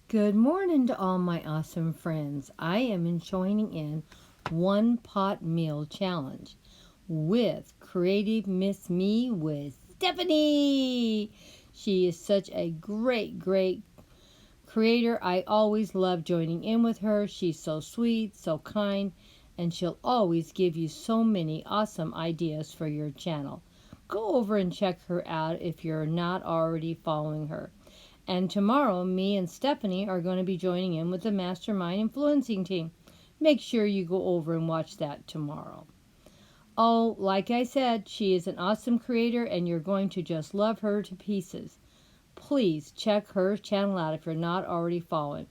Good morning to all my awesome friends. I am joining in one pot meal challenge with Creative Miss Me with Stephanie. She is such a great creator. I always love joining in with her. She's so sweet, so kind, and she'll always give you so many awesome ideas for your channel. Go over and check her out if you're not already following her. And tomorrow, me and Stephanie are going to be joining in with the Mastermind Influencing Team. Make sure you go over and watch that tomorrow. Oh, like I said, she is an awesome creator and you're going to just love her to pieces. Please check her channel out if you're not already following.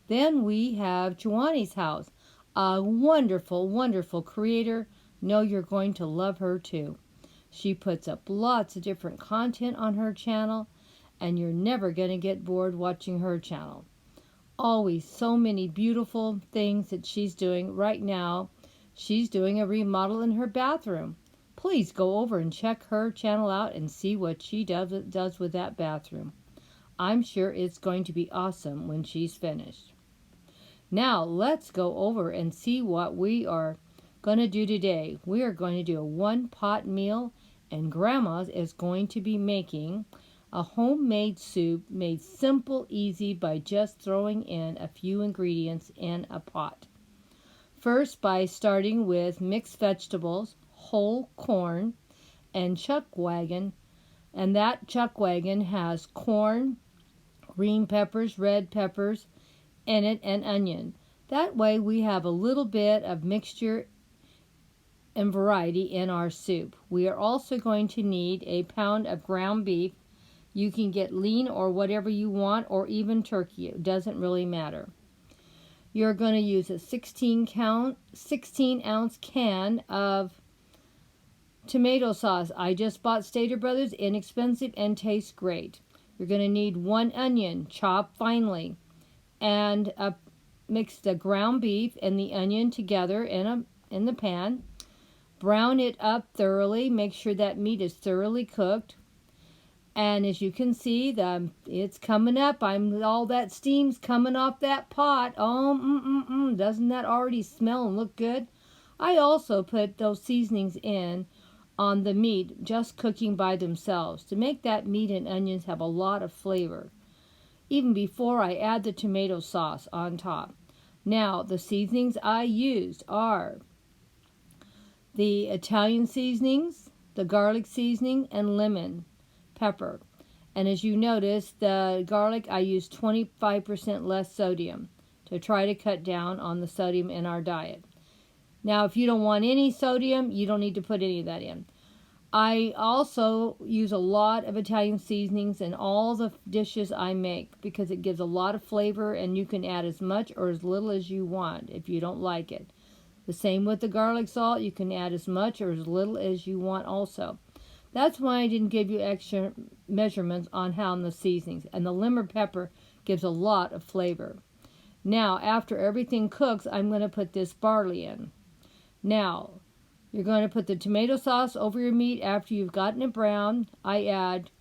Then we have Juani's House, a wonderful creator. Know you're going to love her too. She puts up lots of different content on her channel, and you're never going to get bored watching her channel. Always so many beautiful things that she's doing. Right now, she's doing a remodel in her bathroom. Please go over and check her channel out and see what she does with that bathroom. I'm sure it's going to be awesome when she's finished. Now, let's go over and see what we are going to do today. We are going to do a one-pot meal, and Grandma is going to be making a homemade soup made simple, easy by just throwing in a few ingredients in a pot. First, by starting with mixed vegetables, whole corn, and chuck wagon. And that chuck wagon has corn, green peppers, red peppers in it, and onion. That way we have a little bit of mixture and variety in our soup. We are also going to need a pound of ground beef. You can get lean or whatever you want, or even turkey. It doesn't really matter. You're going to use a 16 ounce can of tomato sauce. I just bought Stater Brothers, inexpensive and tastes great. You're going to need one onion, chopped finely, and mix the ground beef and the onion together in the pan. Brown it up thoroughly. Make sure that meat is thoroughly cooked. And as you can see, it's coming up. All that steam's coming off that pot. Oh, doesn't that already smell and look good? I also put those seasonings in on the meat, just cooking by themselves, to make that meat and onions have a lot of flavor, even before I add the tomato sauce on top. Now, the seasonings I used are the Italian seasonings, the garlic seasoning, and lemon pepper. And as you notice, the garlic, I use 25% less sodium to try to cut down on the sodium in our diet. Now, if you don't want any sodium, you don't need to put any of that in. I also use a lot of Italian seasonings in all the dishes I make because it gives a lot of flavor, and you can add as much or as little as you want if you don't like it. The same with the garlic salt. You can add as much or as little as you want also. That's why I didn't give you extra measurements on how in the seasonings. And the lemon pepper gives a lot of flavor. Now, after everything cooks, I'm going to put this barley in. Now, you're going to put the tomato sauce over your meat after you've gotten it brown. I add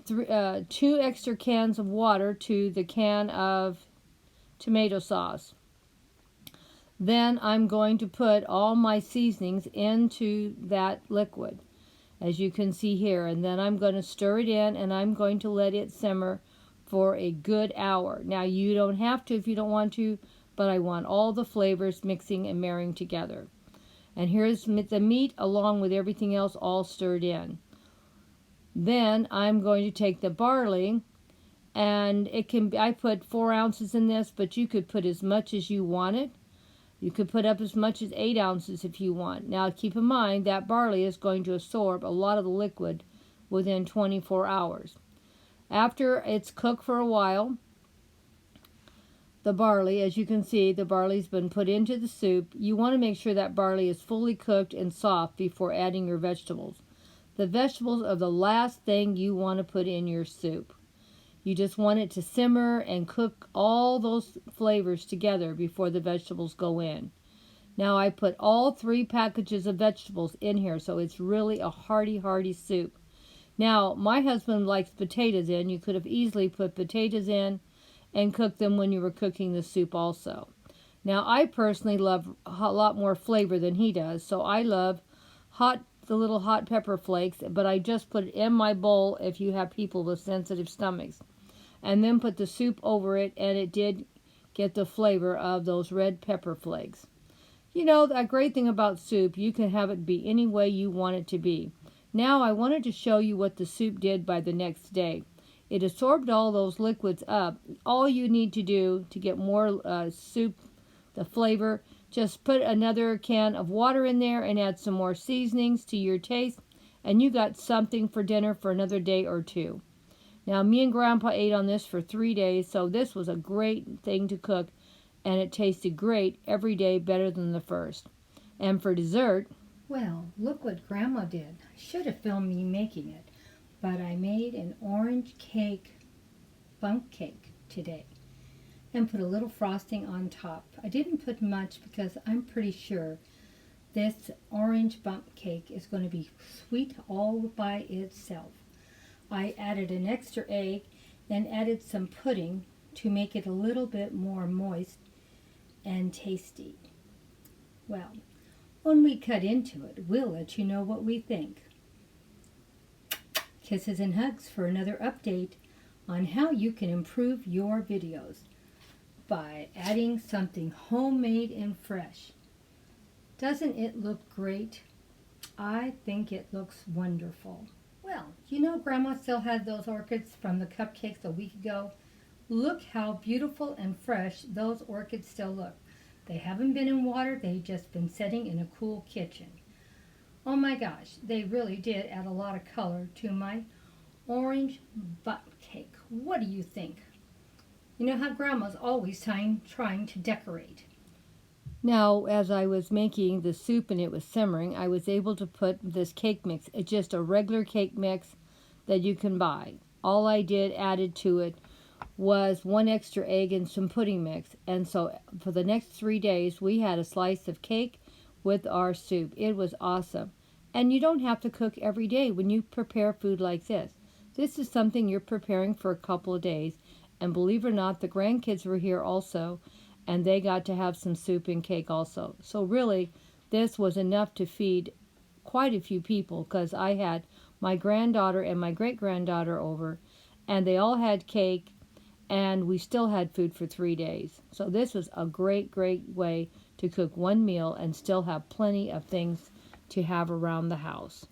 2 extra cans of water to the can of tomato sauce. Then I'm going to put all my seasonings into that liquid, as you can see here, and then I'm going to stir it in, and I'm going to let it simmer for a good hour. Now, you don't have to if you don't want to, but I want all the flavors mixing and marrying together. And here's the meat along with everything else all stirred in. Then I'm going to take the barley, and I put 4 ounces in this, but you could put as much as you wanted. You could put up as much as 8 ounces if you want. Now, keep in mind that barley is going to absorb a lot of the liquid within 24 hours. After it's cooked for a while, the barley, as you can see, the barley's been put into the soup. You want to make sure that barley is fully cooked and soft before adding your vegetables. The vegetables are the last thing you want to put in your soup. You just want it to simmer and cook all those flavors together before the vegetables go in. Now I put all 3 packages of vegetables in here, so it's really a hearty soup. Now, my husband likes potatoes in. You could have easily put potatoes in and cook them when you were cooking the soup also. Now, I personally love a lot more flavor than he does, so I love the little hot pepper flakes, but I just put it in my bowl if you have people with sensitive stomachs. And then put the soup over it, and it did get the flavor of those red pepper flakes. You know, a great thing about soup, you can have it be any way you want it to be. Now, I wanted to show you what the soup did by the next day. It absorbed all those liquids up. All you need to do to get more soup, the flavor, just put another can of water in there and add some more seasonings to your taste, and you got something for dinner for another day or two. Now, me and Grandpa ate on this for 3 days, so this was a great thing to cook, and it tasted great every day, better than the first. And for dessert, well, look what Grandma did. I should have filmed me making it, but I made an orange cake, bundt cake today, and put a little frosting on top. I didn't put much because I'm pretty sure this orange bundt cake is going to be sweet all by itself. I added an extra egg and added some pudding to make it a little bit more moist and tasty. Well, when we cut into it, we'll let you know what we think. Kisses and hugs for another update on how you can improve your videos by adding something homemade and fresh. Doesn't it look great? I think it looks wonderful. Well, you know Grandma still had those orchids from the cupcakes a week ago. Look how beautiful and fresh those orchids still look. They haven't been in water, they've just been sitting in a cool kitchen. Oh my gosh, they really did add a lot of color to my orange bundt cake. What do you think? You know how Grandma's always trying to decorate. Now, as I was making the soup and it was simmering, I was able to put this cake mix. It's just a regular cake mix that you can buy. All I added to it was 1 extra egg and some pudding mix. And so for the next 3 days, we had a slice of cake with our soup. It was awesome. And you don't have to cook every day when you prepare food like this. This is something you're preparing for a couple of days. And believe it or not, the grandkids were here also, and they got to have some soup and cake also. So really, this was enough to feed quite a few people, because I had my granddaughter and my great-granddaughter over, and they all had cake, and we still had food for 3 days. So this was a great, great way to cook one meal and still have plenty of things to have around the house.